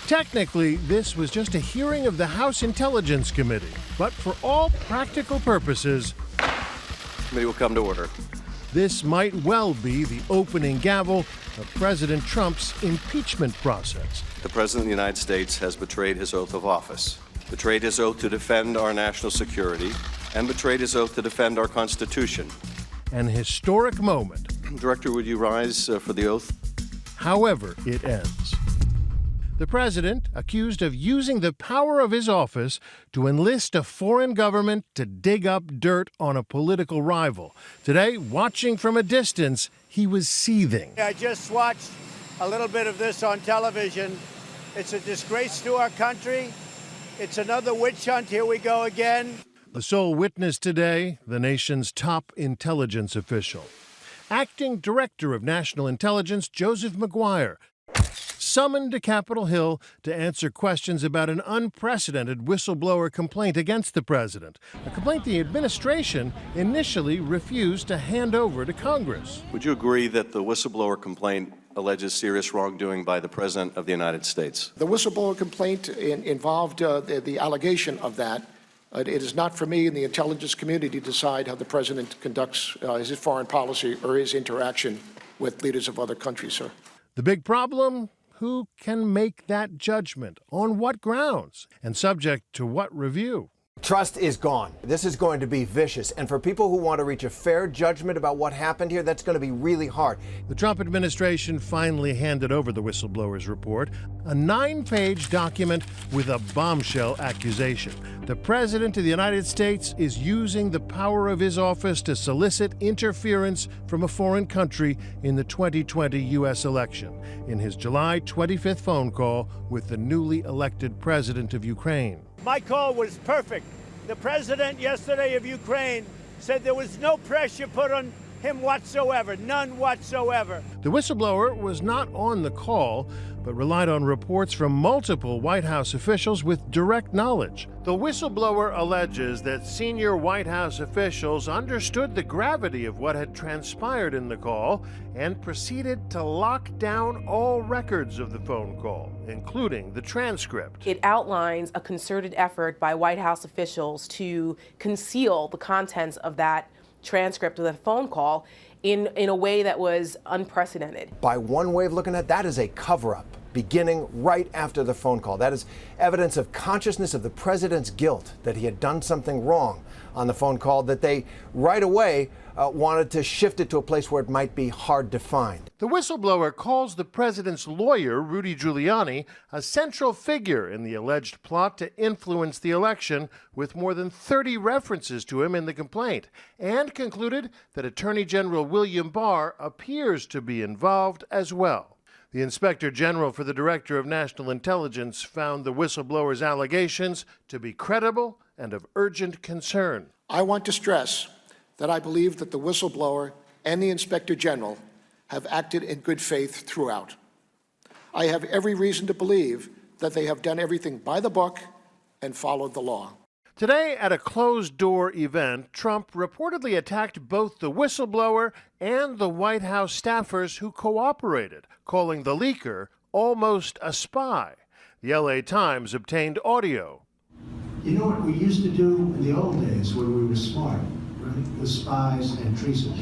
Technically, this was just a hearing of the House Intelligence Committee, but for all practical purposes, Committee will come to order. This might well be the opening gavel of President Trump's impeachment process. The President of the United States has betrayed his oath of office, betrayed his oath to defend our national security, and betrayed his oath to defend our Constitution. An historic moment. Director, would you rise for the oath? However it ends. The president accused of using the power of his office to enlist a foreign government to dig up dirt on a political rival. Today, watching from a distance, he was seething. I just watched a little bit of this on television. It's a disgrace to our country. It's another witch hunt. Here we go again. The sole witness today, the nation's top intelligence official. Acting Director of National Intelligence, Joseph Maguire, summoned to Capitol Hill to answer questions about an unprecedented whistleblower complaint against the president, a complaint the administration initially refused to hand over to Congress. Would you agree that the whistleblower complaint alleges serious wrongdoing by the President of the United States? The whistleblower complaint involved the allegation of that. It is not for me and the intelligence community to decide how the president conducts his foreign policy or his interaction with leaders of other countries, sir. The big problem? Who can make that judgment? On what grounds? And subject to what review? Trust is gone. This is going to be vicious. And for people who want to reach a fair judgment about what happened here, that's going to be really hard. The Trump administration finally handed over the whistleblower's report, a 9-page document with a bombshell accusation. The President of the United States is using the power of his office to solicit interference from a foreign country in the 2020 U.S. election in his July 25th phone call with the newly elected president of Ukraine. My call was perfect. The president yesterday of Ukraine said there was no pressure put on him whatsoever, none whatsoever. The whistleblower was not on the call, but relied on reports from multiple White House officials with direct knowledge. The whistleblower alleges that senior White House officials understood the gravity of what had transpired in the call and proceeded to lock down all records of the phone call, including the transcript. It outlines a concerted effort by White House officials to conceal the contents of that transcript of the phone call in a way that was unprecedented. By one way of looking at it, that is a cover-up beginning right after the phone call. That is evidence of consciousness of the president's guilt, that he had done something wrong on the phone call, that they right away wanted to shift it to a place where it might be hard to find. The whistleblower calls the president's lawyer, Rudy Giuliani, a central figure in the alleged plot to influence the election, with more than 30 references to him in the complaint, and concluded that Attorney General William Barr appears to be involved as well. The Inspector General for the Director of National Intelligence found the whistleblower's allegations to be credible and of urgent concern. I want to stress that I believe that the whistleblower and the Inspector General have acted in good faith throughout. I have every reason to believe that they have done everything by the book and followed the law. Today, at a closed-door event, Trump reportedly attacked both the whistleblower and the White House staffers who cooperated, calling the leaker almost a spy. The LA Times obtained audio. You know what we used to do in the old days when we were smart, right, with spies and treason?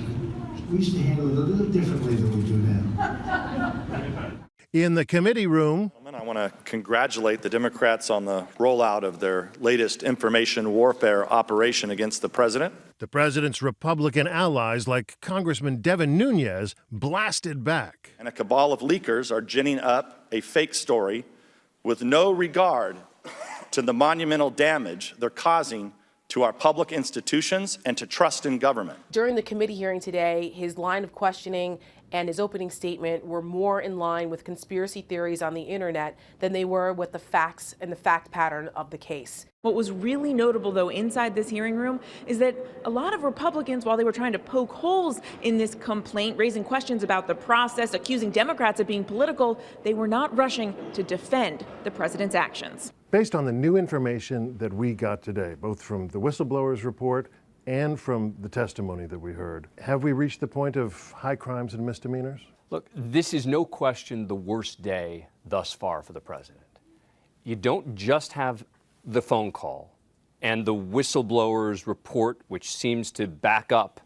We used to handle it a little differently than we do now. In the committee room, I want to congratulate the Democrats on the rollout of their latest information warfare operation against the president. The president's Republican allies, like Congressman Devin Nunes, blasted back. And a cabal of leakers are ginning up a fake story with no regard to the monumental damage they're causing to our public institutions and to trust in government. During the committee hearing today, his line of questioning and his opening statement were more in line with conspiracy theories on the internet than they were with the facts and the fact pattern of the case. What was really notable, though, inside this hearing room is that a lot of Republicans, while they were trying to poke holes in this complaint, raising questions about the process, accusing Democrats of being political, they were not rushing to defend the president's actions. Based on the new information that we got today, both from the whistleblower's report and from the testimony that we heard, have we reached the point of high crimes and misdemeanors? Look, this is no question the worst day thus far for the president. you don't just have the phone call and the whistleblower's report, which seems to back up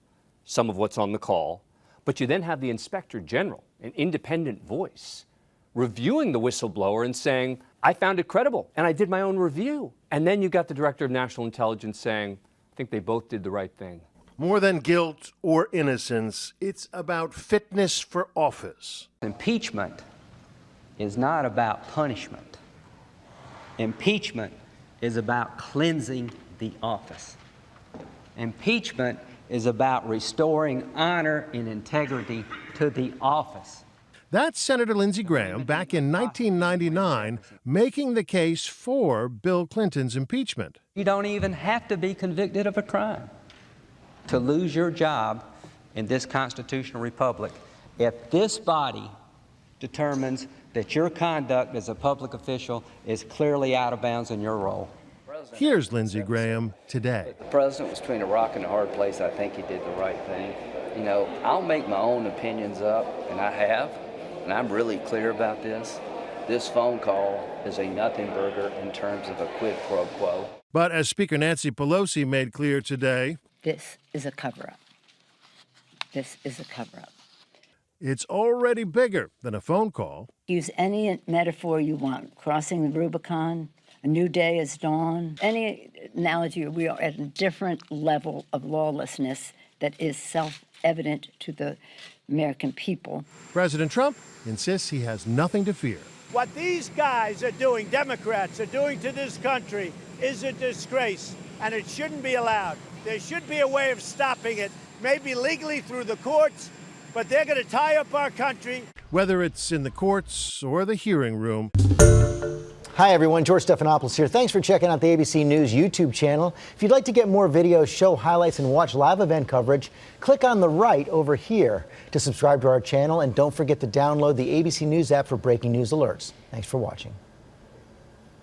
some of what's on the call, but you then have the Inspector General, an independent voice, reviewing the whistleblower and saying, I found it credible, and I did my own review. And then you got the Director of National Intelligence saying, I think they both did the right thing. More than guilt or innocence, it's about fitness for office. Impeachment is not about punishment. Impeachment is about cleansing the office. Impeachment is about restoring honor and integrity to the office. That's Senator Lindsey Graham back in 1999 making the case for Bill Clinton's impeachment. You don't even have to be convicted of a crime to lose your job in this constitutional republic if this body determines that your conduct as a public official is clearly out of bounds in your role. Here's Lindsey Graham today. The president was between a rock and a hard place. I think he did the right thing. You know, I'll make my own opinions up, and I have, and I'm really clear about this. This phone call is a nothing burger in terms of a quid pro quo. But as Speaker Nancy Pelosi made clear today, this is a cover-up. This is a cover-up. It's already bigger than a phone call. Use any metaphor you want. Crossing the Rubicon, a new day is dawn. Any analogy, we are at a different level of lawlessness that is self-evident to the American people. President Trump insists he has nothing to fear. What these guys are doing, Democrats are doing to this country, is a disgrace, and it shouldn't be allowed. There should be a way of stopping it, maybe legally through the courts, but they're going to tie up our country. Whether it's in the courts or the hearing room. Hi, everyone. George Stephanopoulos here. Thanks for checking out the ABC News YouTube channel. If you'd like to get more videos, show highlights, and watch live event coverage, click on the right over here to subscribe to our channel. And don't forget to download the ABC News app for breaking news alerts. Thanks for watching.